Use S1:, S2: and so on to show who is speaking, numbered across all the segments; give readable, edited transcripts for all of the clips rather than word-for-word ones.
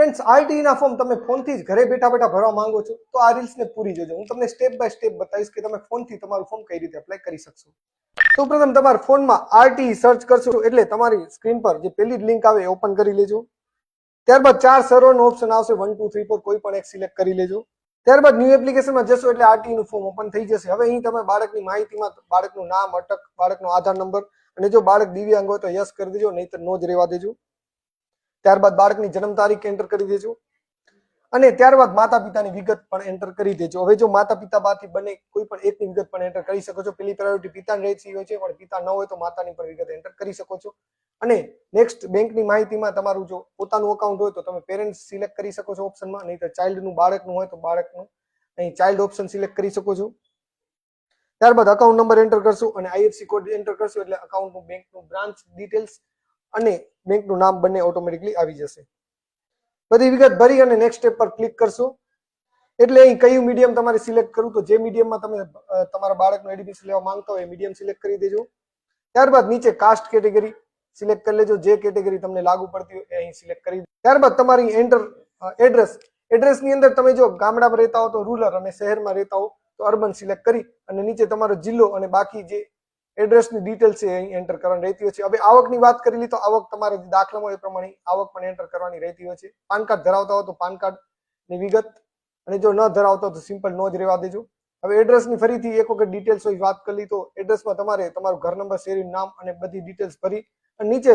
S1: Friends, RTE ના form તમે ફોનથી જ ઘરે બેઠા બેઠા ભરવા માંગો છો તો આ રીલ્સને પૂરી જોજો. હું તમને સ્ટેપ બાય સ્ટેપ બતાવીશ કે તમે ફોનથી તમારું ફોર્મ કઈ રીતે એપ્લાય કરી શકશો. સૌપ્રથમ તમારા ફોનમાં આરટીઈ સર્ચ કરશો એટલે તમારી સ્ક્રીન પર જે પહેલી લિંક આવે એ ઓપન કરી લેજો. ત્યારબાદ 4 સર્વરનો ઓપ્શન આવશે 1 2 3 4 કોઈ પણ એક સિલેક્ટ કરી લેજો. ત્યારબાદ ન્યૂ એપ્લિકેશનમાં જશો એટલે આરટીઈ નું ફોર્મ ઓપન થઈ જશે. હવે અહીં તમે બાળકની માહિતીમાં બાળકનું નામ, અટક, બાળકનો આધાર નંબર અને જો બાળક દિવ્યાંગ હોય તો યસ કરી દેજો, નહીતર નો જ રહેવા દેજો. ત્યારબાદ બાળકની જન્મ તારીખ એન્ટર કરી દેજો અને ત્યારબાદ માતા પિતાની વિગત પણ એન્ટર કરી દેજો. હવે જો માતા પિતા બાથી બને કોઈ પણ એકની વિગત પણ એન્ટર કરી શકો છો. પેલી પ્રાયોરિટી પિતાની રહેતી હોય છે, પણ પિતા ન હોય તો માતાની પણ વિગત એન્ટર કરી શકો છો. અને નેક્સ્ટ બેંકની માહિતીમાં તમારું જો પોતાનું અકાઉન્ટ હોય તો તમે પેરેન્ટ્સ સિલેક્ટ કરી શકો છો ઓપ્શનમાં, નહીં તો ચાઇલ્ડનું બાળકનું હોય તો બાળકનું અહીં ચાઇલ્ડ ઓપ્શન સિલેક્ટ કરી શકો છો. ત્યારબાદ અકાઉન્ટ નંબર એન્ટર કરશો અને આઈએફસી કોડ એન્ટર કરશો એટલે અકાઉન્ટનું બેંકનું બ્રાન્ચ ડિટેલ્સ અને બેંકનું નામ બંને ઓટોમેટિકલી આવી જશે. બધી વિગત ભરી અને નેક્સ્ટ સ્ટેપ પર ક્લિક કરશો એટલે અહીં કયું મીડિયમ તમારે સિલેક્ટ કરવું, તો જે મીડિયમમાં તમે તમારા બાળકનું એડમિશન લેવા માંગતા હોય એ મીડિયમ સિલેક્ટ કરી દેજો. ત્યારબાદ નીચે કાસ્ટ કેટેગરી સિલેક્ટ કરી લેજો. જે કેટેગરી તમને લાગુ પડતી હોય એ અહીં સિલેક્ટ કરી. ત્યારબાદ તમારી એન્ટર એડ્રેસની અંદર તમે જો ગામડામાં રહેતા હો તો રૂરલ અને શહેરમાં રહેતા હો તો અર્બન સિલેક્ટ કરી અને નીચે તમારો જિલ્લો અને બાકી જે એડ્રેસની ડિટેલ છે અહીં એન્ટર કરવાની રહેતી હોય છે. હવે આવકની વાત કરી લી તો આવક તમારે દાખલામાં એ પ્રમાણે આવક પણ એન્ટર કરવાની રહેતી હોય છે. પાન કાર્ડ ધરાવતા હો તો પાન કાર્ડની વિગત અને જો ન ધરાવતા હો તો સિમ્પલ નો જ રહેવા દેજો. હવે એડ્રેસની ફરીથી એક વખત ડિટેલ્સ હોય વાત કરી લી તો એડ્રેસમાં તમારે તમારું ઘર નંબર, શેરીનું નામ અને બધી ડિટેલ્સ ભરી અને નીચે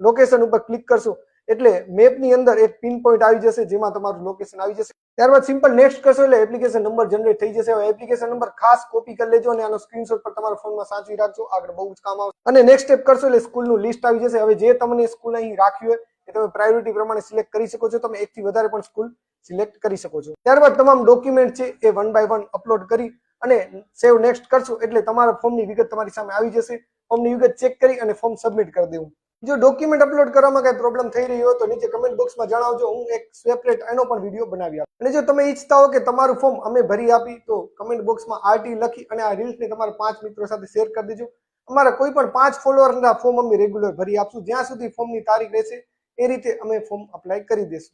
S1: લોકેશન ઉપર ક્લિક કરશો એટલે મેપની અંદર એક પિન પોઈન્ટ આવી જશે જેમાં તમારું લોકેશન આવી જશે. ત્યારબાદ સિમ્પલ નેક્સ્ટ કરશો એટલે એપ્લિકેશન નંબર જનરેટ થઈ જશે. હવે એપ્લિકેશન નંબર ખાસ કોપી કરી લેજો અને આનો સ્ક્રીનશોટ પર તમારા ફોનમાં સાચવી રાખજો, આગળ બહુ જ કામ આવશે. અને નેક્સ્ટ સ્ટેપ કરશો એટલે સ્કૂલનું લિસ્ટ આવી જશે. હવે જે તમને સ્કૂલ અહીં રાખ્યું હોય એ તમે પ્રાયોરિટી પ્રમાણે સિલેક્ટ કરી શકો છો. તમે એકથી વધારે પણ સ્કૂલ સિલેક્ટ કરી શકો છો. ત્યારબાદ તમામ ડોક્યુમેન્ટ છે એ 1 બાય 1 અપલોડ કરી અને સેવ નેક્સ્ટ કરશો એટલે તમારા ફોર્મની વિગત તમારી સામે આવી જશે. ફોર્મની વિગત ચેક કરી અને ફોર્મ સબમિટ કરી દેવું. જો ડોક્યુમેન્ટ અપલોડ કરવામાં કઈ પ્રોબ્લેમ થઈ રહી હોય તો નીચે કમેન્ટ બોક્સમાં જણાવજો, હું એક સેપરેટ એનો પણ વિડીયો બનાવી આપું. અને જો તમે ઈચ્છતા હો કે તમારું ફોર્મ અમે ભરી આપી તો કમેન્ટ બોક્સમાં આરટી લખી અને આ રીલ્સને તમારા 5 મિત્રો સાથે શેર કરી દેજો. અમારા કોઈ પણ 5 ફોલોઅરના ફોર્મ અમે રેગ્યુલર ભરી આપશું. જ્યાં સુધી ફોર્મની તારીખ રહેશે એ રીતે અમે ફોર્મ અપ્લાય કરી દેશું.